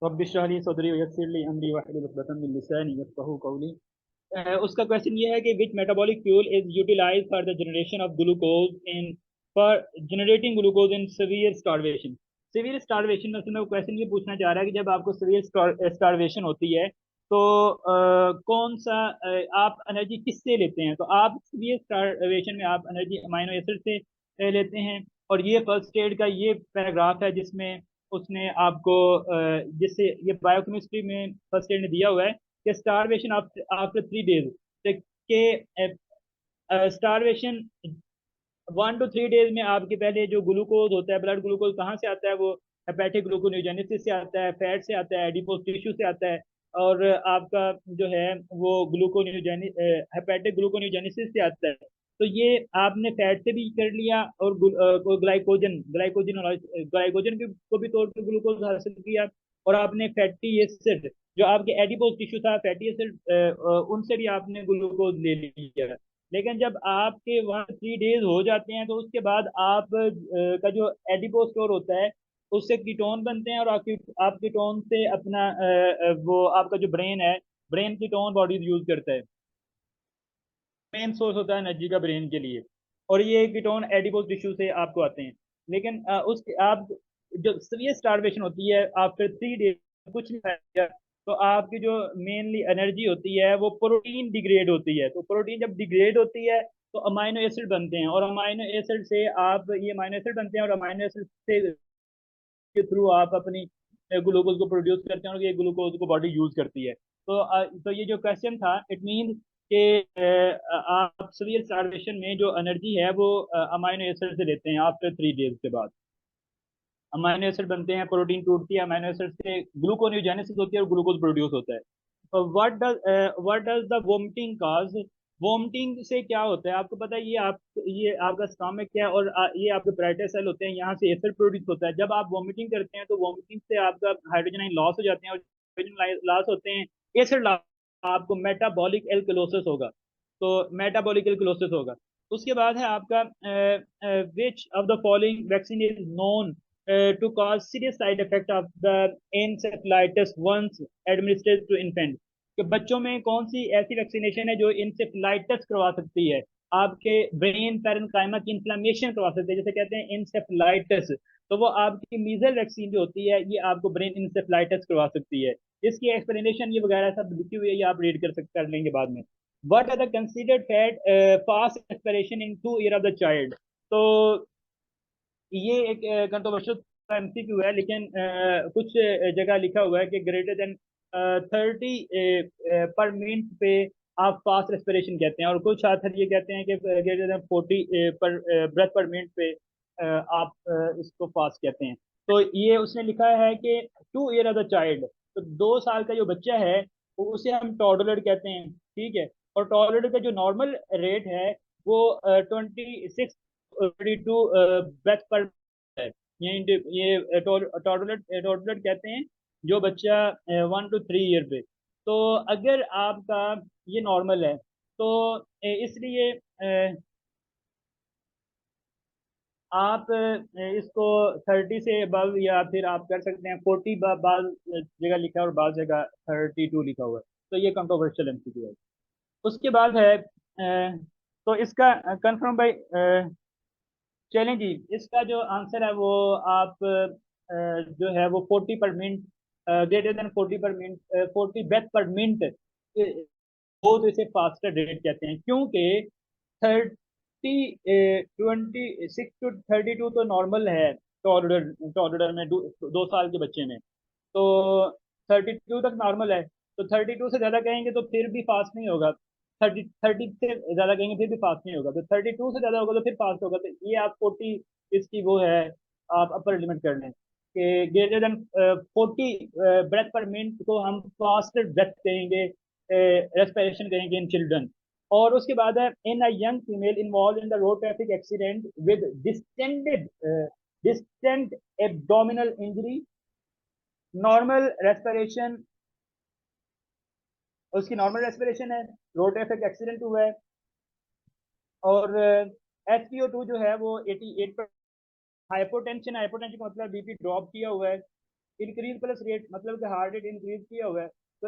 Rabbi इश्रह ली सदरी वयस्सिर ली अमरी वहलुल उक़दतम मिन लिसानी यफ़क़हू क़ौली। उसका क्वेश्चन ये है कि which metabolic fuel is utilize for the generation of glucose in for generating glucose in severe starvation. Severe starvation में उसमें क्वेश्चन ये पूछना चाह रहा है कि जब आपको सीवियर स्टारवेशन होती है तो कौन सा आप एनर्जी किससे लेते हैं। तो आप सीवियर स्टारवेशन में आप एनर्जी अमाइनो एसिड से लेते हैं। और ये फर्स्ट एड का ये पैराग्राफ है जिसमें उसने आपको जिससे ये बायोकेमिस्ट्री में फर्स्ट एड ने दिया हुआ है कि स्टारवेशन आफ्टर 3 डेज के स्टारवेशन 1 to 3 डेज में आपके पहले जो ग्लूकोज होता है ब्लड ग्लूकोज कहाँ से आता है वो हेपेटिक ग्लूकोनियोजेनेसिस से आता है, फैट से आता है, एडिपोज टिश्यू से आता है। और आपका जो है वो ग्लूकोनियोजेनिस हेपेटिक ग्लूकोनियोजेनेसिस से आता है। तो ये आपने फैट से भी कर लिया और ग्लाइकोजन ग्लाइकोजन ग्लाइकोजन को भी तौर पर ग्लूकोज हासिल किया। और आपने फैटी एसिड जो आपके एडिपोज टिश्यू था फैटी एसिड उनसे भी आपने ग्लूकोज ले लिया। लेकिन जब आपके वहाँ 3 डेज हो जाते हैं तो उसके बाद आप का जो एडिपो स्टोर होता है उससे कीटोन बनते हैं। और आप कीटोन से अपना वो आपका जो ब्रेन है ब्रेन कीटोन बॉडी यूज करता है। मेन सोर्स होता है एनर्जी का ब्रेन के लिए। और ये कीटोन एडिपोज टिश्यू से आपको आते हैं। लेकिन उस आप जो सीवियर स्टारवेशन होती है आफ्टर 3 डेज कुछ नहीं खाया तो आपकी जो मेनली एनर्जी होती है वो प्रोटीन डिग्रेड होती है। तो प्रोटीन जब डिग्रेड होती है तो अमाइनो एसिड बनते हैं। और अमाइनो एसिड से आप ये अमाइनो एसिड बनते हैं और अमाइनो एसिड से के थ्रू आप अपनी ग्लूकोज को प्रोड्यूस करते हैं और ये ग्लूकोज को बॉडी यूज करती है। तो ये जो क्वेश्चन था इट मीन कि आप सीवियर स्टारवेशन में जो एनर्जी है वो अमाइनो एसिड से लेते हैं आफ्टर 3 डेज के बाद। अमाइनो एसिड बनते हैं, प्रोटीन टूटती है, अमाइनो एसिड से ग्लूकोनियोजेनेसिस होती है और ग्लूकोज प्रोड्यूस होता है। तो what does the vomiting cause. Vomiting से क्या होता है आपको पता है। ये आपका स्टमक है और ये आपके ब्राइटर सेल होते हैं, यहाँ से एसिड प्रोड्यूस होता है। जब आप वोमिटिंग करते हैं तो वोमिटिंग से आपका हाइड्रोजन आयन लॉस हो जाते हैं और हाइड्रोजन लॉस होते हैं एसिड आपको मेटाबॉलिक एल्कलोसिस होगा। तो मेटाबॉलिक एल्कलोसिस होगा। उसके बाद है आपका which of the following vaccine is known to cause serious side effect of the encephalitis once administered to infant। कि बच्चों में कौन सी ऐसी वैक्सीनेशन है जो इंसेफ्लाइटिस करवा सकती है, आपके ब्रेन पैरेन्काइमा की इन्फ्लेमेशन करवा सकती है, जैसे कहते हैं इंसेफ्लाइटिस। तो वो आपकी मीजल वैक्सीन जो होती है ये आपको ब्रेन इंसेफ्लाइटिस करवा सकती है। इसकी एक्सप्लेनेशन ये वगैरह सब लिखी हुई है, ये आप रीड कर लेंगे बाद में। What are the considered fat fast expiration in 2 year of the child. तो ये एक कंट्रोवर्शियल एमसीक्यू है लेकिन कुछ जगह लिखा हुआ है कि ग्रेटर देन 30 पर मिनट पे आप फास्ट रेस्पिरेशन कहते हैं। और कुछ ऑथर ये कहते हैं कि ग्रेटर देन 40 पर ब्रेथ पर मिनट पे आप इसको फास्ट कहते हैं। तो ये उसने लिखा है कि 2 ईयर ऑफ द चाइल्ड, तो 2 साल का जो बच्चा है उसे हम टॉडलर कहते हैं, ठीक है। और टॉडलर का जो नॉर्मल रेट है वो 26 32 ब्रेथ पर है। ये टॉडलर कहते हैं जो बच्चा 1 to 3 ईयर पे। तो अगर आपका ये नॉर्मल है तो इसलिए आप इसको 30 से अबव या फिर आप कर सकते हैं 40 बाज जगह लिखा है और बाज जगह 32 लिखा हुआ है। तो ये कंट्रोवर्शियल एमसीक्यू है। उसके बाद है तो इसका कंफर्म बाई चलें जी। इसका जो आंसर है वो आप जो है वो 40 पर मिनट, ग्रेटर देन 40 पर मिनट, 40 ब्रेथ पर मिनट हो तो इसे फास्टर रेट कहते हैं। क्योंकि 26 to 32 तो नॉर्मल है टॉलरर टॉलरर में 2 साल के बच्चे में। तो 32 तक नॉर्मल है। तो 32 से ज्यादा कहेंगे तो फिर भी फास्ट नहीं होगा। 30 से ज्यादा कहेंगे फिर भी फास्ट नहीं होगा। तो 32 से ज्यादा होगा तो फिर फास्ट होगा। तो ये आप 40 इसकी वो है, आप अपर लिमिट कर लें कि greater than 40 breath per minute को हम फास्ट ब्रेथ कहेंगे, रेस्पिरेशन कहेंगे इन चिल्ड्रन। और उसके बाद है in a young female involve in the road traffic accident with distant abdominal injury, normal respiration, उसकी नॉर्मल रेस्पिरेशन है, रोड ट्रैफिक एक्सीडेंट हुआ है। और SpO2 जो है वो 88 पर, हाइपोटेंशन, हाइपोटेंशन का मतलब बीपी ड्रॉप किया हुआ है। इंक्रीज प्लस रेट मतलब कि हार्ट रेट इंक्रीज किया हुआ है, तो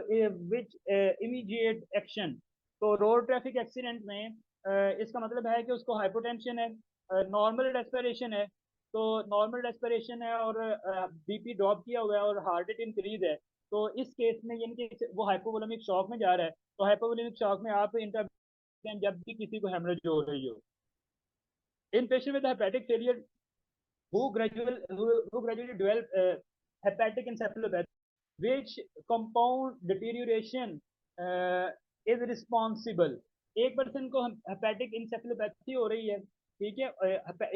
विच इमीडिएट एक्शन, तो रोड ट्रैफिक एक्सीडेंट में इसका मतलब है कि उसको हाइपोटेंशन है, नॉर्मल रेस्पिरेशन है, तो नॉर्मल रेस्पिरेशन है और बीपी ड्रॉप किया हुआ है और हार्ट रेट इंक्रीज है, तो इस केस में यानी कि वो हाइपोवोलेमिक शॉक में जा रहा है, तो हाइपोवोलेमिक शॉक में आप इंटरवेंशन जब भी किसी को हेमरेज हो रही हो, in patient with hepatic failure who gradually develop hepatic encephalopathy, which compound deterioration is responsible. एक पर्सन को हेपेटिक इंसेफेलोपैथी हो रही है, ठीक है,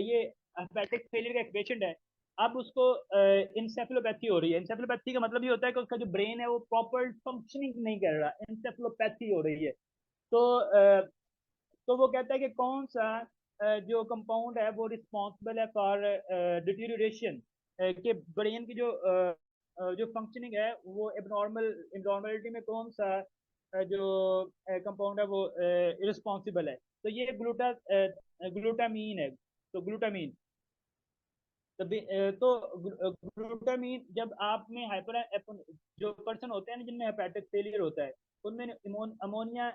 ये हेपेटिक फेलियर का एक पेशेंट है, अब उसको इंसेफेलोपैथी हो रही है। इंसेफेलोपैथी का मतलब ये होता है कि उसका जो ब्रेन है वो प्रॉपर फंक्शनिंग नहीं कर रहा, इंसेफेलोपैथी हो रही है। तो तो वो कहता है कि कौन सा जो कंपाउंड है वो रिस्पॉन्सिबल है फॉर डिटीरियोरेशन, के ब्रेन की जो फंक्शनिंग है वो एबनॉर्मलिटी में कौन सा जो कंपाउंड है वो रिस्पॉन्सिबल है, तो ये ग्लूटामीन है, तो ग्लूटामीन, तो ग्लूटामीन जब आप में हाइपर जो पर्सन होते हैं ना जिनमें हेपेटिक फेलियर होता है, उनमें अमोनिया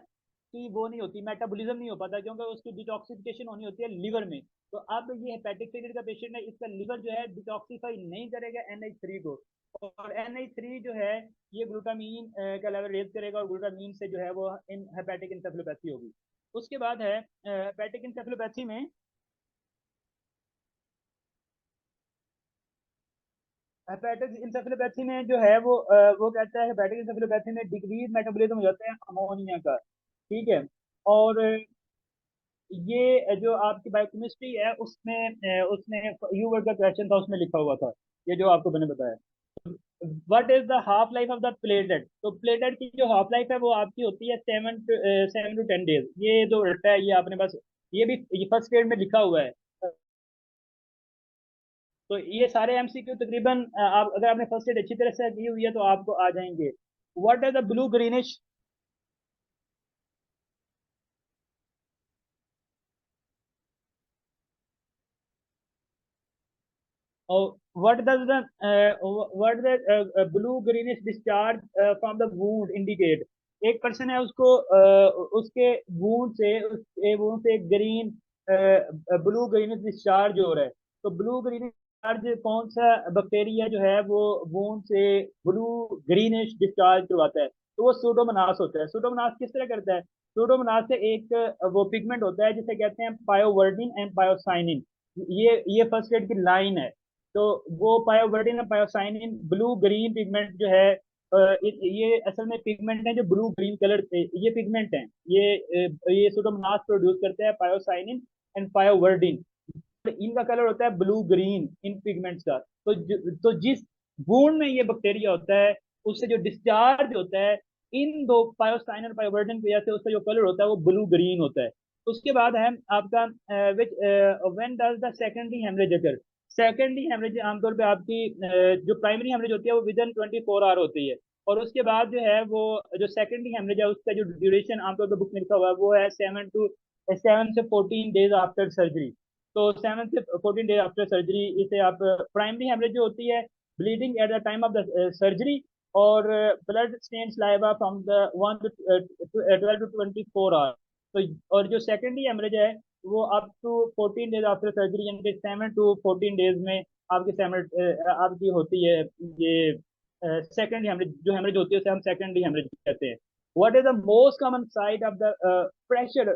की वो नहीं होती, मेटाबॉलिज्म नहीं हो पाता क्योंकि उसकी डिटॉक्सिफिकेशन होनी होती है लिवर में। तो अब ये हेपेटिक फेलियर का पेशेंट है, इसका लिवर जो है डिटॉक्सिफाई नहीं करेगा NH3 को, और NH3 जो है ये ग्लूटामीन का लेवल रेज करेगा और ग्लूटामीन से जो है वो इन हेपेटिक इंसेफेलोपैथी होगी। उसके बाद है हेपेटिक इंसेफेलोपैथी में, हेपेटिक इंसेफेलोपैथी में जो है वो कहता है हेपेटिक इंसेफेलोपैथी में डिक्रीज मेटाबॉलिज्म हो जाता है अमोनिया का, ठीक है, और ये जो आपकी बायोकेमिस्ट्री है उसमें यू वर्ड का क्वेश्चन था, उसमें लिखा हुआ था ये जो आपको मैंने बताया। What is the half life of the platelet, तो प्लेटेट की जो हाफ लाइफ है वो आपकी होती है 7 to 10 डेज, ये जो रट्टा है ये आपने बस ये भी ये फर्स्ट ग्रेड में लिखा हुआ है, तो ये सारे एमसीक्यू तकरीबन आप अगर आपने फर्स्ट एड अच्छी तरह से की हुई है तो आपको आ जाएंगे। What is the blue greenish, what does the what the blue greenish discharge from the wound indicate, एक पर्सन है उसको उसके वूंड से ग्रीन ब्लू ग्रीनिश डिस्चार्ज हो रहा है, तो ब्लू ग्रीनिश डिस्चार्ज कौन सा बैक्टीरिया जो है वो वूंड से ब्लू ग्रीनिश डिस्चार्ज करवाता है, तो वो सूडोमोनास होता है। सूडोमोनास किस तरह करता है, सूडोमोनास से एक वो पिगमेंट होता है जिसे कहते हैं पायोवर्डिन एंड पायोसाइनिन, ये फर्स्ट एड की लाइन है, तो वो पायोवर्डिन और पायोसाइनिन ब्लू ग्रीन पिगमेंट जो है ये असल में पिगमेंट है जो ब्लू ग्रीन कलर ये पिगमेंट हैं, ये सूडोमोनास प्रोड्यूस करते हैं पायोसाइनिन एंड पायोवर्डिन, तो इनका कलर होता है ब्लू ग्रीन इन पिगमेंट्स का, तो जिस बूंद में ये बैक्टीरिया होता है उससे जो डिस्चार्ज होता है इन दो पायोसाइन और पायोवर्डिन की वजह से उसका जो कलर होता है वो ब्लू ग्रीन होता है। उसके बाद है आपका which when does the secondary haemorrhage occur, secondary haemorrhage आमतौर पे आपकी जो प्राइमरी हेमरेज होती है वो विद इन 24 आवर होती है, और उसके बाद जो है वो जो सेकेंडरी हेमरेज है उसका जो ड्यूरेशन आमतौर पर बुक में लिखा हुआ है वो है 7 से 14 डेज आफ्टर सर्जरी, तो 7 से 14 डेज आफ्टर सर्जरी इसे आप प्राइमरी हेमरेज जो होती है bleeding at the time of the surgery, और blood stain saliva from the 1 to 12 to 24 hour, तो और जो सेकेंडरी हेमरेज है वो up to 14 days after surgery यानी कि 7 to 14 डेज में आपकी होती है ये सेकेंडरी हेमरेज, जो हेमरेज होती है उसे हम सेकेंडरी हेमरेज कहते हैं। What is the most common site of the pressure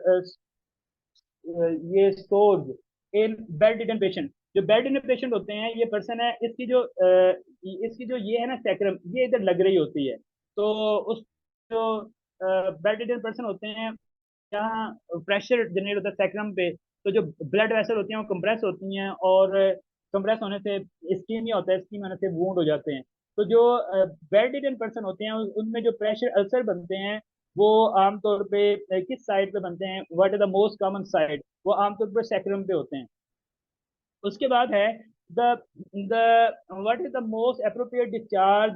ये sores in bedridden patient, जो बेड रिडन पेशेंट होते हैं ये पर्सन है इसकी जो ये है ना सैक्रम ये इधर लग रही होती है, तो उस जो बेड रिडन पर्सन होते हैं जहाँ प्रेशर जनरेट होता है सैक्रम पे, तो जो ब्लड वेसल होती हैं वो कंप्रेस होती हैं और कंप्रेस होने से स्कीमिया होता है, स्कीम होने से वूंड हो जाते हैं, तो जो बेड रिडन पर्सन होते हैं उनमें जो प्रेशर अल्सर बनते हैं वो आमतौर पे किस साइड पे बनते हैं, what is the most common side, वो आमतौर पर सैक्रम पे होते हैं। उसके बाद है the the what is the most appropriate discharge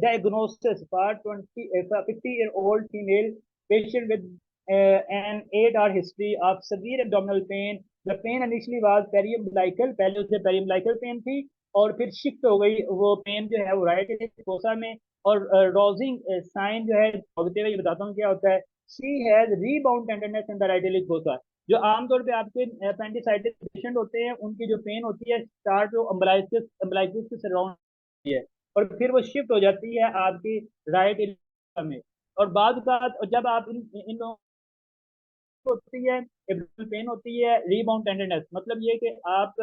diagnosis for 50-year-old female patient with an 8 hour history of severe abdominal pain. The pain initially was periumbilical, पहले उसे periumbilical pain थी, और फिर शिफ्ट हो गई वो पेन जो है वो राइट इलिक फोसा में। और रोजिंग साइन जो है पॉजिटिव है, ये बताता हूँ क्या होता है। She has rebound tenderness in the right iliac fossa. जो आमतौर पे आपके अपेंडिसाइटिस पेशेंट होते हैं उनकी जो पेन होती है स्टार्ट जो अम्बलाइसिस अम्बलाइसिस से सराउंड होती है, और फिर वो शिफ्ट हो जाती है आपकी राइट इलिक में। और बाद का जब आप इन इन लोगों को होती है एब्डोमिनल पेन होती है रीबाउंड टेंडरनेस, मतलब ये कि आप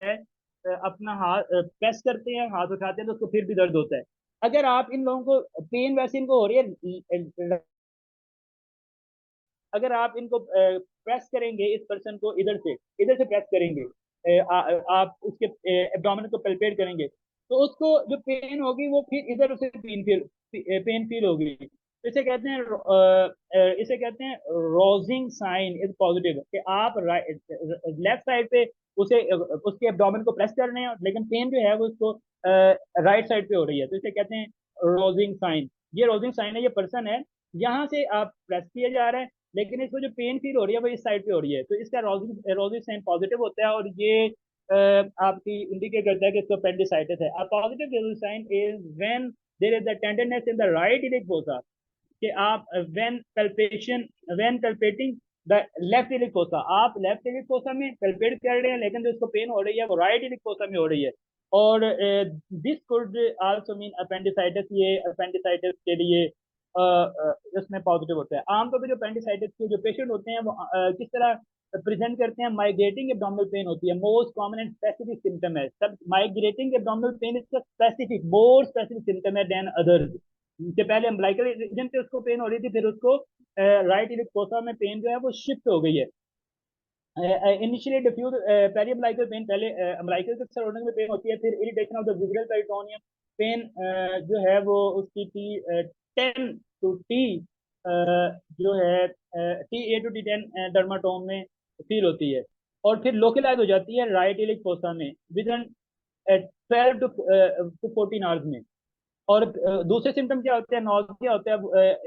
है अपना हाथ प्रेस करते हैं, हाथ उठाते हैं तो उसको फिर भी दर्द होता है। अगर आप इन लोगों को पेन वैसे इनको हो रही है, अगर आप इनको प्रेस करेंगे इस पर्सन को इधर से प्रेस करेंगे, आप उसके एब्डोमेन को पल्पेट करेंगे तो उसको जो पेन होगी वो फिर इधर उसे पेन फील होगी। तो इसे कहते हैं रोजिंग साइन इज पॉजिटिव, कि आप लेफ्ट साइड पे उसे उसके एब्डोमेन को प्रेस कर रहे हैं लेकिन पेन जो है वो उसको राइट साइड पे हो रही है, तो इसे कहते हैं रोजिंग साइन। ये रोजिंग साइन है, ये पर्सन है, यहाँ से आप प्रेस किए जा रहे हैं लेकिन इसको जो पेन फील हो रही है वो इस साइड पे हो रही है, तो इसका रोजिंग साइन पॉजिटिव होता है। और ये आपकी इंडिकेट करता है कि इसको पेंडिसाइटिस है। A positive Rovsing sign is when there is the tenderness in the right iliac fossa, कि आप when palpating the left iliac fossa, आप लेफ्ट इलिक फोसा में पल्पेट कर रहे हैं लेकिन जो इसको पेन हो रही है वो राइट इलिक फोसा में हो रही है। और this could also mean appendicitis, ये अपेंडिसाइटिस के लिए इसमें पॉजिटिव होता है। आमतौर पर जो अपेंडिसाइटिस के जो पेशेंट होते हैं वो किस तरह प्रेजेंट करते हैं, माइग्रेटिंग एब्डोमिनल पेन होती है, most common and specific symptom है। सब माइग्रेटिंग एब्डोमिनल पेन इसका स्पेसिफिक मोर स्पेसिफिक सिम्टम है देन अदर्स। इससे पहले अम्बलाइकल रीजन पे उसको पेन हो रही थी, फिर उसको राइट इलिक फोसा में पेन जो है वो शिफ्ट हो गई है। Initially diffuse peri umbilical pain, पहले अम्बलाइकल के सराउंडिंग में पेन होती है, फिर irritation of the visual peritoneum pain जो है वो उसकी T10 to T जो है T8 to T10 डर्माटोम में फील होती है, और फिर लोकलाइज हो जाती है राइट इलिक फोसा में विद इन 12 to 14 आवर्स में। और दूसरे सिम्टम क्या होते हैं, नॉजिया होता है,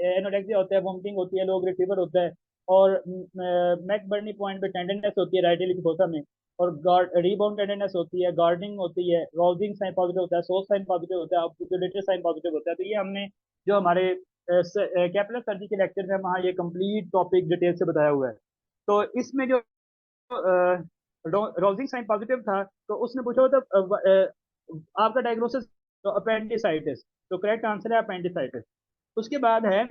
एनोरेक्सिया होता है, वोमिटिंग होती है, लो ग्रेड फीवर होता है, और मैक बर्नी पॉइंट पे टेंडरनेस होती है राइट लिकोसा में, और रीबाउंड टेंडरनेस होती है, गार्डनिंग होती है, रोजिंग साइन पॉजिटिव होता है, सोस साइन पॉजिटिव होता है, ऑब्स्टिकुलेटरी साइन पॉजिटिव होता है। तो ये हमने जो हमारे कैपिलर सर्जरी के लेक्चर में वहाँ ये कंप्लीट टॉपिक डिटेल से बताया हुआ है। तो इसमें जो रोजिंग साइन पॉजिटिव था तो उसने पूछा था आपका डायग्नोसिस तो अपेंडिसाइटिस, तो करेक्ट आंसर है अपेंडिसाइटिस। उसके बाद है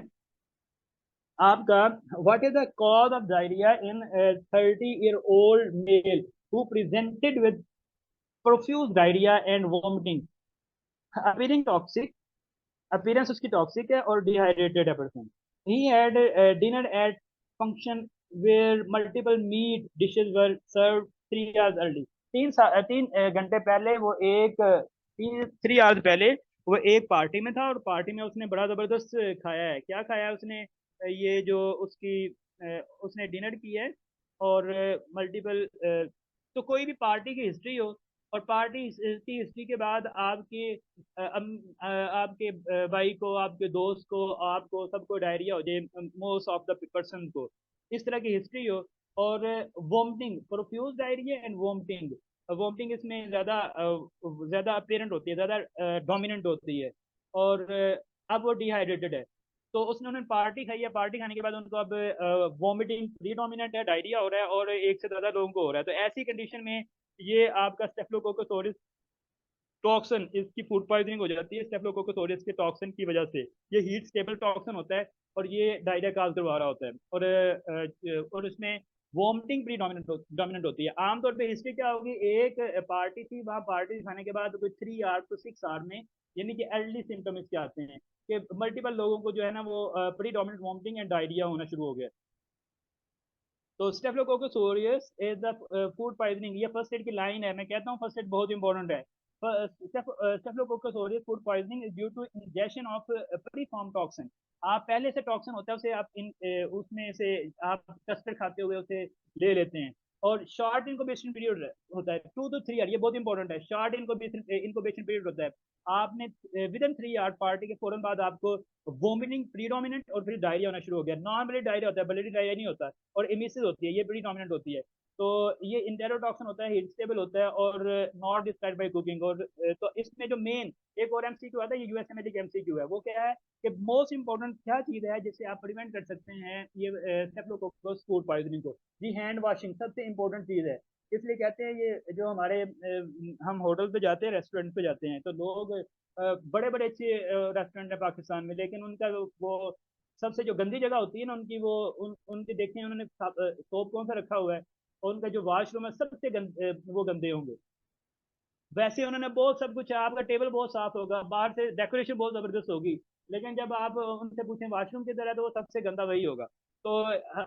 आपका what is the cause of diarrhoea in 30-year-old male who presented with profuse diarrhoea and vomiting, appearing toxic, appearance उसकी टॉक्सिक है और डिहाइड्रेटेड है person. He had dinner at function where multiple meat dishes were serve 3 hours early. 3 घंटे पहले वो एक 3 hours पहले वो एक पार्टी में था, और पार्टी में उसने बड़ा जबरदस्त खाया है। क्या खाया है उसने, ये जो उसकी उसने डिनर की है, और मल्टीपल, तो कोई भी पार्टी की हिस्ट्री हो, और पार्टी की हिस्ट्री के बाद आपके आपके भाई को, आपके दोस्त को, आपको सबको डायरिया हो जाए, मोस्ट ऑफ द पर्सन को इस तरह की हिस्ट्री हो, और vomiting, profuse diarrhoea and vomiting, vomiting इसमें ज्यादा अपेरेंट होती है, ज्यादा डोमिनेंट होती है, और अब वो डिहाइड्रेटेड है। तो उसने उन्होंने पार्टी खाई है, पार्टी खाने के बाद उनको अब वोमिटिंग प्रीडोमिनेंट है, डायरिया हो रहा है, और एक से ज्यादा लोगों को हो रहा है। तो ऐसी कंडीशन में ये आपका स्टेफिलोकोकस टॉक्सिन, इसकी फूड पॉइजनिंग हो जाती है स्टेफिलोकोकस ऑरियस के टॉक्सिन की वजह से। ये हीट स्टेबल टॉक्सिन होता है और ये डायरिया काज करवा रहा होता है, और इसमें वॉमिटिंग प्री डोमिनेंट होती है। आमतौर पे हिस्ट्री क्या होगी, एक पार्टी थी, वहाँ पार्टी खाने के बाद कोई 3 आवर to 6 आवर में, यानी कि अर्ली सिम्टम इसके आते हैं कि मल्टीपल लोगों को जो है ना वो predominant vomiting and diarrhoea होना शुरू हो गया। तो staphylococcus aureus is the food poisoning, ये फर्स्ट एड की लाइन है, मैं कहता हूँ फर्स्ट एड बहुत इंपॉर्टेंट है। Staphylococcus aureus food poisoning is due to injection of preform toxin. आप पहले से टॉक्सिन होता है उसे आप उसमें से आप कस्टर्ड खाते हुए उसे ले लेते हैं, और शॉर्ट इनक्यूबेशन पीरियड होता है 2 to 3 आवर, ये बहुत इंपॉर्टेंट है, शॉर्ट इनक्यूबेशन पीरियड होता है। आपने विद इन 3 आवर पार्टी के फौरन बाद आपको वोमिटिंग प्रीडोमिनेंट और फिर डायरिया होना शुरू हो गया। नॉर्मली डायरिया होता है, बल्कि डायरिया नहीं होता, और इमिसिस होती है, ये प्रीडोमिनेंट होती है। तो ये इंटेरोटॉक्सिन होता है, हीट स्टेबल होता है और नॉट डिस्क्राइब्ड बाय कुकिंग। और तो इसमें जो मेन एक और एमसीक्यू आता है, ये यूएसएमएलिक एमसीक्यू है, वो क्या है कि मोस्ट इंपॉर्टेंट क्या चीज है जिससे आप प्रिवेंट कर सकते हैं ये स्टेफिलोकोकस फूड पॉइजनिंग को? जी हैंड वॉशिंग सबसे इंपॉर्टेंट चीज है। इसलिए कहते हैं ये जो हमारे हम होटल पे जाते हैं, रेस्टोरेंट पे जाते हैं, तो लोग बड़े बड़े अच्छे रेस्टोरेंट है पाकिस्तान में, लेकिन उनका वो सबसे जो गंदी जगह होती है ना उनकी, वो उनके देखते हैं उन्होंने सोप कौन सा रखा हुआ है, और उनका जो वॉशरूम है सबसे वो गंदे होंगे। वैसे उन्होंने बहुत सब कुछ है, आपका टेबल बहुत साफ होगा, बाहर से डेकोरेशन बहुत जबरदस्त होगी, लेकिन जब आप उनसे पूछें वॉशरूम की तरह, तो वो सबसे गंदा वही होगा। तो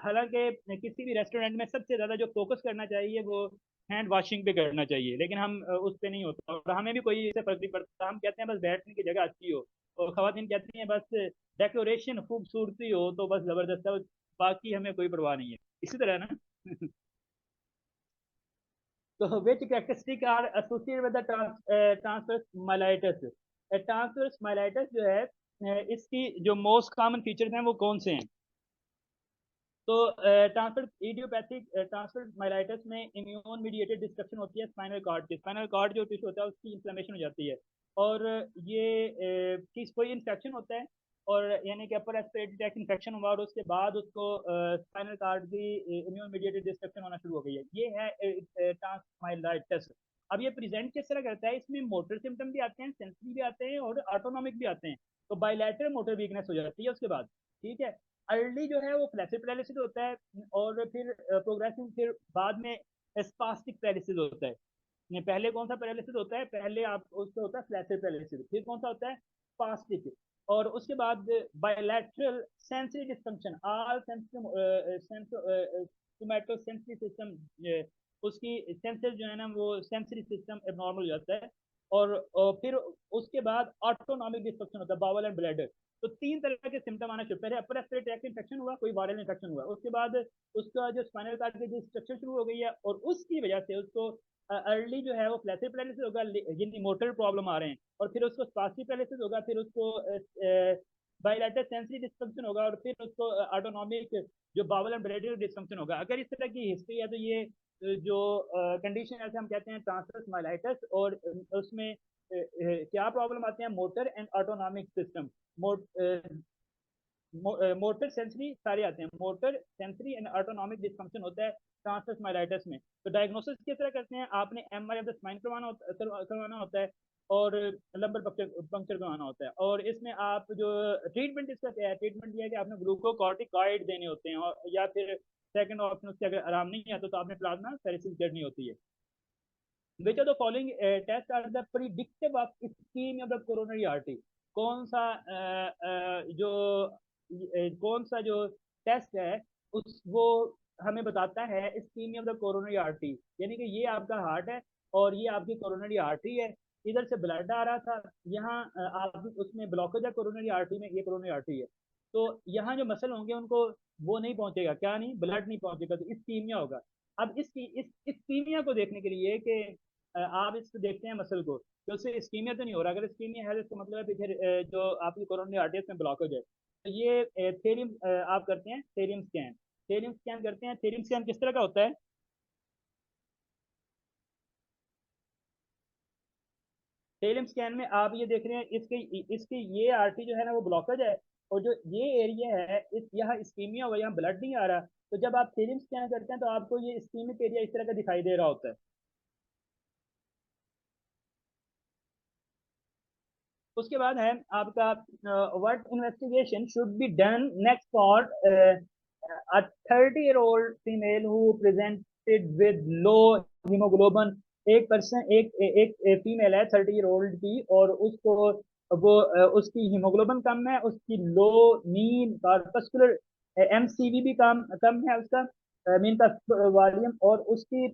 हालांकि किसी भी रेस्टोरेंट में सबसे ज्यादा जो फोकस करना चाहिए वो हैंड वॉशिंग पे करना चाहिए, लेकिन हम उस पे नहीं होता, और हमें भी कोई इससे फर्क नहीं पड़ता। हम कहते हैं बस बैठने की जगह अच्छी हो, और खवातीन कहती हैं बस डेकोरेशन खूबसूरती हो तो बस जबरदस्त है, बाकी हमें कोई परवाह नहीं है, इसी तरह ना। तो which characteristic are associated with the transverse myelitis? Transverse myelitis जो है इसकी जो मोस्ट कॉमन फीचर्स हैं वो कौन से हैं? तो ट्रांसफर इडियोपैथिक ट्रांसफर माइलाइटिस में इम्यून मीडिएटेड डिस्ट्रक्शन होती है स्पाइनल कॉर्ड की। स्पाइनल कॉर्ड जो टिश्यू होता है उसकी इन्फ्लेमेशन हो जाती है, और ये किस कोई इन्फेक्शन होता है, और यानी कि अपर रेस्पिरेटरी ट्रैक्ट इन्फेक्शन हुआ और उसके बाद उसको स्पाइनल कॉर्ड की इम्यून मीडिएटेड डिस्ट्रक्शन होना शुरू हो गई है, ये है ट्रांसमाइलाइटिस। अब ये प्रेजेंट किस तरह करता है? इसमें मोटर सिम्टम भी आते हैं, सेंसरी भी आते हैं और ऑटोनॉमिक भी आते हैं। तो बायलैटरल मोटर वीकनेस हो जाती है उसके बाद, ठीक है। अर्ली जो है वो फ्लैसिड पैरालिसिस होता है, और फिर प्रोग्रेसिव फिर बाद में स्पास्टिक पैरालिसिस होता है। पहले कौन सा पैरालिसिस होता है? पहले आप उससे होता है फ्लैसिड पैरालिसिस, फिर कौन सा होता है? स्पास्टिक, और उसके बाद bilateral sensory dysfunction. All सोमैटो sensory system उसकी सेंसर जो है ना वो सेंसरी सिस्टम एबनॉर्मल हो जाता है, और फिर उसके बाद ऑटोनॉमिक डिस्फंक्शन होता है, बावल एंड ब्लैडर। तो तीन तरह के सिम्टम आना शुरू, पहले अपर रेस्पिरेटरी ट्रैक्ट इन्फेक्शन हुआ, कोई वायरल इन्फेक्शन हुआ, उसके बाद उसका जो स्पाइनल कॉर्ड की डिस्ट्रक्शन शुरू हो गई है, और उसकी वजह से उसको अर्ली जो है वो फ्लैसिड पैरालिसिस होगा, यानी मोटर प्रॉब्लम आ रहे हैं, और फिर उसको स्पास्टिक पैरालिसिस होगा, फिर उसको बायलैटरल सेंसरी डिस्फंक्शन होगा, और फिर उसको ऑटोनॉमिक जो बावल एंड ब्लैडर डिस्फंक्शन होगा। अगर इस तरह की हिस्ट्री है तो ये जो कंडीशन है हम कहते हैं ट्रांसवर्स माइलाइटिस, और उसमें क्या प्रॉब्लम आते हैं? Motor and autonomic system, motor sensory सारे आते हैं, motor sensory and autonomic dysfunction होता है ट्रांसवर्स माइलाइटिस में। तो डायग्नोसिस किस तरह करते हैं? आपने एमआरआई ऑफ द स्पाइन करवाना होता है, और लंबर पंक्चर करवाना होता है, और इसमें आप जो ट्रीटमेंट इसका क्या है? ट्रीटमेंट ये है कि आपने ग्लूकोकॉर्टिकॉइड देने होते हैं, और या फिर सेकंड ऑप्शन उससे अगर आराम नहीं आता तो आपने प्लाज्मा फेरेसिस करनी होती है। Which of the following tests are the predictive of ischemia of the coronary artery? कौन सा जो कौन सा जो टेस्ट है उस वो हमें बताता है ischaemia of the coronary artery, यानी कि ये आपका हार्ट है और ये आपकी कोरोनरी आर्टरी है, इधर से ब्लड आ रहा था, यहाँ आप उसमें ब्लॉकेज है कोरोनरी आर्टरी में, ये कोरोनरी आर्टरी है, तो यहाँ जो मसल होंगे उनको वो नहीं पहुंचेगा, क्या नहीं? ब्लड नहीं पहुंचेगा, तो इस्कीमिया होगा। अब इस इस्कीमिया को देखने के लिए कि आप इसको देखते हैं मसल को, तो उससे इस्कीमिया तो नहीं हो रहा, अगर इस्कीमिया है तो इसका मतलब है फिर जो आपकी कोरोनरी आर्टरीज में ब्लॉकेज है। तो ये थेरियम आप करते हैं थेरियम स्कैन, थेरियम स्कैन करते हैं। थेरियम स्कैन किस तरह का होता है? थेरियम स्कैन में आप ये देख रहे हैं इसके इसकी ये आर्टरी जो है ना वो ब्लॉकेज है, और जो ये एरिया है इस यहाँ इस्कीमिया हुआ, यहाँ ब्लड नहीं आ रहा, तो जब आप थेरियम स्कैन करते हैं तो आपको ये इस्कीमिक एरिया इस तरह का दिखाई दे रहा होता है। उसके बाद है आपका what investigation should be done next for a 30-year-old female who presented with low hemoglobin। एक पर्सन एक फीमेल है 30 ईयर ओल्ड की, और उसको वो उसकी हीमोग्लोबिन कम है, उसकी लो मीन कार्पस्कुलर एमसीवी भी कम कम है, उसका मीन का वॉल्यूम, और उसकी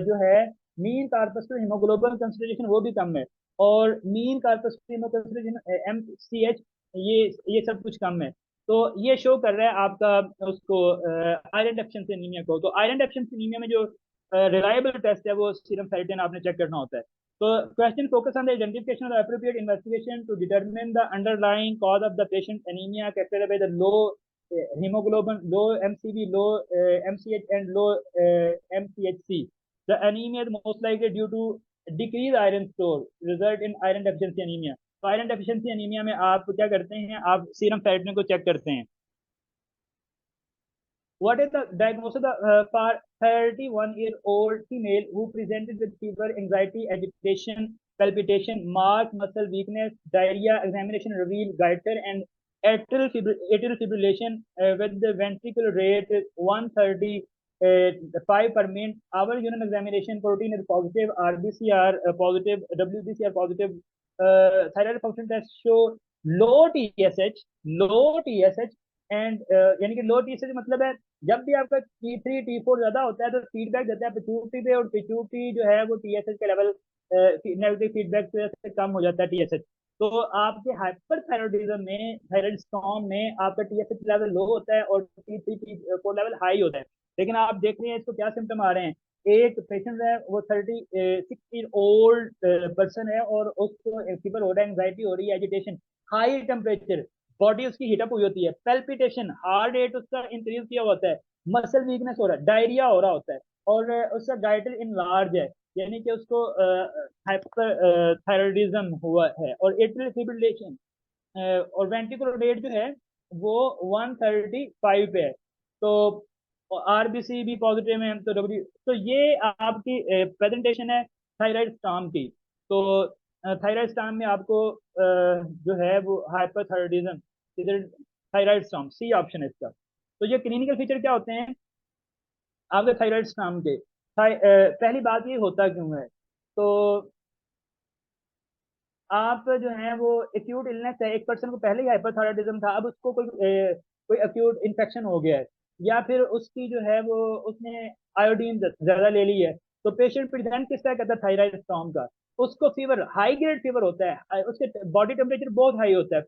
जो है मीन कार्पस्कुलर हीमोग्लोबिन कंसंट्रेशन वो भी कम है, और मीन कार्पस्कुलर हीमोग्लोबिन एमसीएच ये सब कुछ कम है। तो ये शो कर रहा है आपका उसको आयरन डेफिशिएंसी एनीमिया को। तो आयरन डेफिशिएंसी एनीमिया में जो रिलायबल टेस्ट है वो सीरम फेरिटिन आपने चेक करना होता है। तो question focus on the identification of appropriate investigation to determine the underlying cause of the patient anaemia characterised by the low hemoglobin, low MCV, low MCH, and low MCHC. The anemia is most likely due to decreased iron store, result in iron deficiency anemia. तो iron deficiency anaemia में आप क्या करते हैं, आप serum ferritin को check करते हैं. What is the diagnosis for 31-year-old female who presented with fever, anxiety, agitation, palpitation, marked muscle weakness, diarrhea? Examination revealed goiter and atrial fibrillation with the ventricular rate 135 per minute. Our urine examination protein is positive, RBCR positive, WBCR positive. Thyroid function test show low TSH and यानी कि लो TSH मतलब है जब भी आपका T3 T4 ज्यादा होता है तो फीडबैक देता है पिट्यूटरी पे, और पिट्यूटरी जो है वो टीएसएच के लेवल नेगेटिव फीडबैक से कम हो जाता है टीएसएच. तो आपके हाइपरथायरॉयडिज्म में, थायराइड स्टॉर्म में आपका टीएसएच लेवल लो होता है और T3 T4 लेवल हाई होता है. लेकिन आप देख रहे हैं इसको क्या सिम्टम आ रहे हैं. एक पेशेंट है वो 36-year-old पर्सन है और उसको फीवर हो रहा है, एंग्जाइटी हो रही है, एजिटेशन, हाई टेम्परेचर, बॉडी उसकी हीटअप हुई होती है, पेल्पिटेशन, हार्ट रेट उसका इंक्रीज किया होता है, मसल वीकनेस हो रहा है, डायरिया हो रहा होता है, और उसका गाइटर इन लार्ज है, यानी कि उसको हाइपर थायराइडिज्म हुआ है, और एट्रियल फिब्रिलेशन और वेंट्रिकुलर रेट जो है वो 135 पे है. तो आरबीसी भी पॉजिटिव है, तो डब्ल्यू, तो ये आपकी प्रेजेंटेशन है थायराइड स्टॉर्म की. तो थायराइड स्टॉर्म में आपको जो है वो हाइपरथायराइडिज्म, इधर थायराइड स्टॉर्म सी ऑप्शन है इसका. तो ये क्लिनिकल फीचर क्या होते हैं आपके थायराइड स्टॉर्म के. पहली बात ये होता क्यों है, तो आप जो है वो एक्यूट इलनेस है, एक पर्सन को पहले ही हाइपरथायराइडिज्म था, अब उसको कोई एक्यूट इन्फेक्शन हो गया है, या फिर उसकी जो है वो उसने आयोडीन ज्यादा ले ली है, तो पेशेंट प्रेजेंट किस तरह करता है थायराइड स्टॉर्म का. उसको फीवर, हाई ग्रेड फीवर होता है, उसके बॉडी टेम्परेचर बहुत हाई होता है,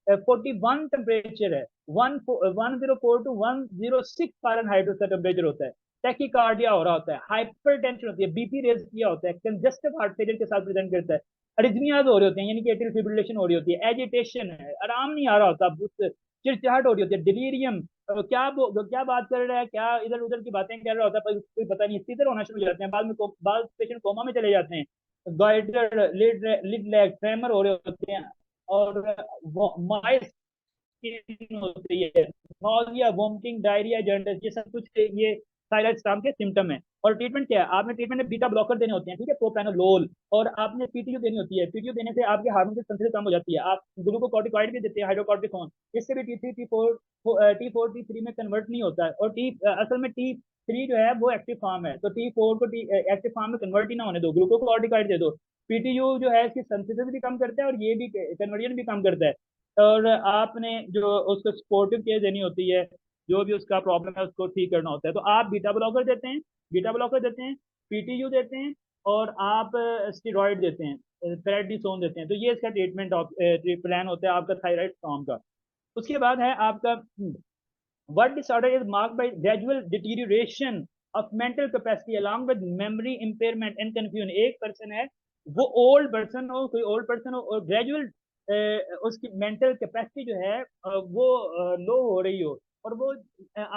41 टेम्परेचर है, 104 to 106 फारेनहाइट उसका टेम्परेचर होता है, टैकीकार्डिया हो रहा होता है, हाइपर टेंशन होती है, बीपी रेज किया होता है, कंजस्टिव हार्ट फेलियर के साथ प्रेजेंट करता है, अरिथमियाज हो रहे होते हैं यानी कि एट्रियल फिब्रिलेशन हो रही होती है, एजिटेशन है, आराम नहीं आ रहा होता, चिड़चिड़ाहट हो रही होती है, डिलीरियम, क्या बात कर रहा है, क्या इधर उधर की बातें कर रहा होता है, पर कोई पता नहीं, सीधे होना शुरू हो जाते हैं, बाद में बाद पेशेंट कोमा में चले जाते हैं, गाइटर, लिड लैग, ट्रेमर हो रहे होते हैं, और माइस होती है, नॉजिया, वोमिटिंग, डायरिया, जॉन्डिस, ये सब कुछ ये थायराइड स्टॉर्म के सिम्टम है. और ट्रीटमेंट क्या है, आपने ट्रीटमेंट में बीटा ब्लॉकर देने होते हैं, ठीक है, प्रोप्रानोलोल, और आपने पीटीयू देनी होती है, पीटीयू देने से आपके हार्मोन की संतुलन कम हो जाती है, आप ग्लूकोकॉर्टिकॉइड भी देते हैं, हाइड्रोकॉर्टिसोन, इससे भी T3 में कन्वर्ट नहीं होता है, और असल में T3 जो है वो एक्टिव फॉर्म है, तो T4 को एक्टिव फॉर्म में कन्वर्ट ही ना होने दो, ग्लूकोकॉर्टिकॉइड दे दो. पीटीयू जो है इसकी सेंसिटिविटी भी कम करता है और ये भी कन्वर्जन भी कम करता है. और आपने जो उसको सपोर्टिव केयर देनी होती है, जो भी उसका प्रॉब्लम है उसको ठीक करना होता है, तो आप बीटा ब्लॉकर देते हैं, पीटीयू देते हैं, और आप स्टेरॉइड देते हैं, प्रेडनिसोन देते हैं. तो ये इसका ट्रीटमेंट प्लान होता है आपका थायराइड स्टॉर्म का. उसके बाद है आपका what disorder is marked by gradual deterioration of mental capacity along with memory impairment and confusion. एक पर्सन है वो ओल्ड पर्सन हो, कोई ओल्ड पर्सन हो, और ग्रेजुअल उसकी मेंटल कैपेसिटी जो है वो लो हो रही हो, और वो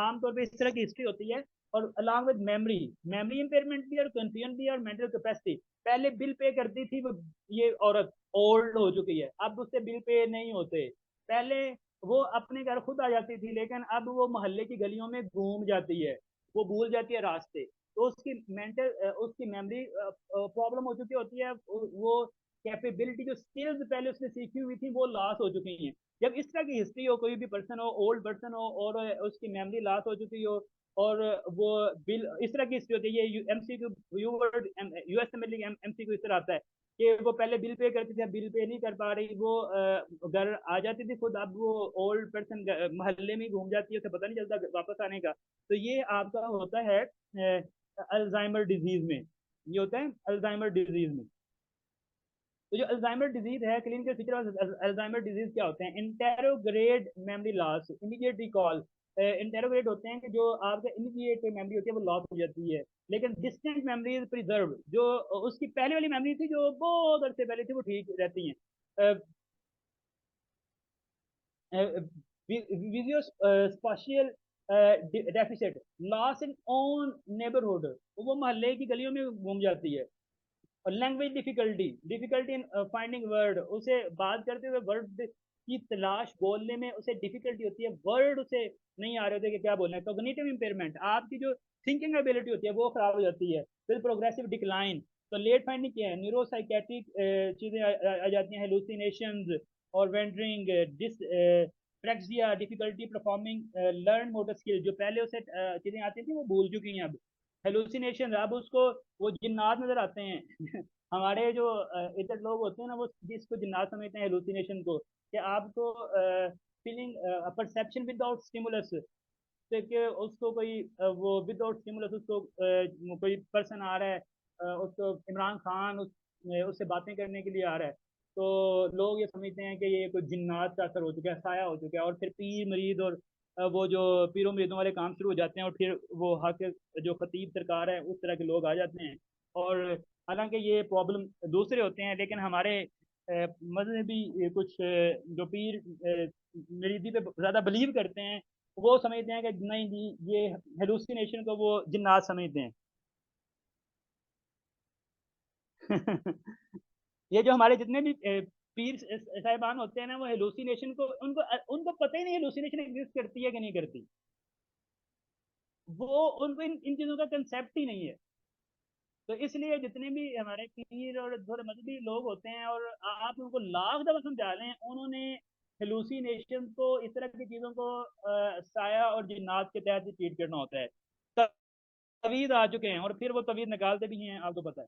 आमतौर पे इस तरह की हिस्ट्री होती है, और अलॉन्ग विद मेमोरी इंपेयरमेंट भी, और कंफ्यूजन भी, और मेंटल कैपेसिटी. पहले बिल पे करती थी वो, ये औरत ओल्ड हो चुकी है, अब उससे बिल पे नहीं होते. पहले वो अपने घर खुद आ जाती थी, लेकिन अब वो मोहल्ले की गलियों में घूम जाती है, वो भूल जाती है रास्ते, तो उसकी मेमोरी प्रॉब्लम हो चुकी होती है, वो कैपेबिलिटी, जो स्किल्स पहले उसने सीखी हुई थी वो लॉस हो चुकी हैं. जब इस तरह की हिस्ट्री हो, कोई भी पर्सन हो, ओल्ड पर्सन हो, और उसकी मेमोरी लॉस हो चुकी हो, और वो बिल, इस तरह की हिस्ट्री होती है, ये एमसीक्यू यूएस में एमसीक्यू इस तरह आता है कि वो पहले बिल पे करती थी, बिल पे नहीं कर पा रही, वो घर आ जाती थी खुद, अब वो ओल्ड पर्सन मोहल्ले में घूम जाती है, उसे पता नहीं चलता वापस आने का. तो ये आपका होता है अल्जाइमर डिजीज में, ये होता है अल्जाइमर डिजीज में. तो जो अल्जाइमर डिजीज है, clinical feature of Alzheimer disease क्या होते हैं, इंटेरोग्रेड मेमोरी लॉस, इमीडिएट रिकॉल. इंटेरोग्रेड होते हैं कि जो आपका इमीडिएट मेमोरी होती है वो लॉस हो जाती है, लेकिन डिस्टेंट मेमोरी इज प्रिजर्व, जो उसकी पहले वाली मेमोरी थी जो बहुत अरसे पहले थी वो ठीक रहती हैं. Visuo spatial deficit, loss in own neighbourhood, वो मोहल्ले की गलियों में घूम जाती है। और language difficulty, difficulty in finding word, उसे बात करते हुए वर्ड की तलाश बोलने में उसे डिफिकल्टी होती है, वर्ड उसे नहीं आ रहे होते कि क्या बोलना है। कॉग्निटिव इंपेयरमेंट, आपकी जो थिंकिंग एबिलिटी होती है वो खराब हो जाती है। फिर प्रोग्रेसिव डिक्लाइन। तो लेट फाइंडिंग क्या है, न्यूरोसाइकेट्रिक चीजें आ जाती हैं, हेलुसिनेशंस और wandering, dyspraxia, difficulty performing learn motor skill, जो पहले उसे चीजें आती थी वो भूल चुकी हैं अब। हेलुसिनेशन, अब उसको वो जिन्नात नजर आते हैं। हमारे जो इधर लोग होते हैं ना, वो जिसको जिन्नात समझते हैं हेलुसिनेशन को, कि आपको फीलिंग परसेप्शन विदाउट स्टिमुलस, कि उसको कोई वो विदाउट स्टिमुलस उसको कोई पर्सन आ रहा है, उसको इमरान खान उससे बातें करने के लिए आ रहा है, तो लोग ये समझते हैं कि ये कोई जिन्नात का असर हो चुका है, साया हो चुका है, और फिर पीर मरीद और वो जो पीरों मरीदों वाले काम शुरू हो जाते हैं, और फिर वो हक जो खतीब सरकार है उस तरह के लोग आ जाते हैं। और हालांकि ये प्रॉब्लम दूसरे होते हैं, लेकिन हमारे मजहबी कुछ जो पीर मरीदी पे ज़्यादा बिलीव करते हैं, वो समझते हैं कि नहीं जी, ये हेलुसिनेशन को वो जिन्नात समझते हैं। ये जो हमारे जितने भी पीर साहिबान होते हैं ना, वो हेलुसिनेशन को, उनको उनको पता ही नहीं हेलुसिनेशन एग्जिस्ट करती है कि नहीं करती। वो उनको इन चीज़ों का कंसेप्ट ही नहीं है। तो इसलिए जितने भी हमारे पीर और थोड़े मजहबी लोग होते हैं, और आप उनको लाख दफा समझा लें, उन्होंने हेलुसिनेशन को, इस तरह की चीज़ों को साया और जिन्नात के तहत ही ट्रीट करना होता है। तवीज आ चुके हैं, और फिर वो तवीज निकालते भी हैं, आपको पता है।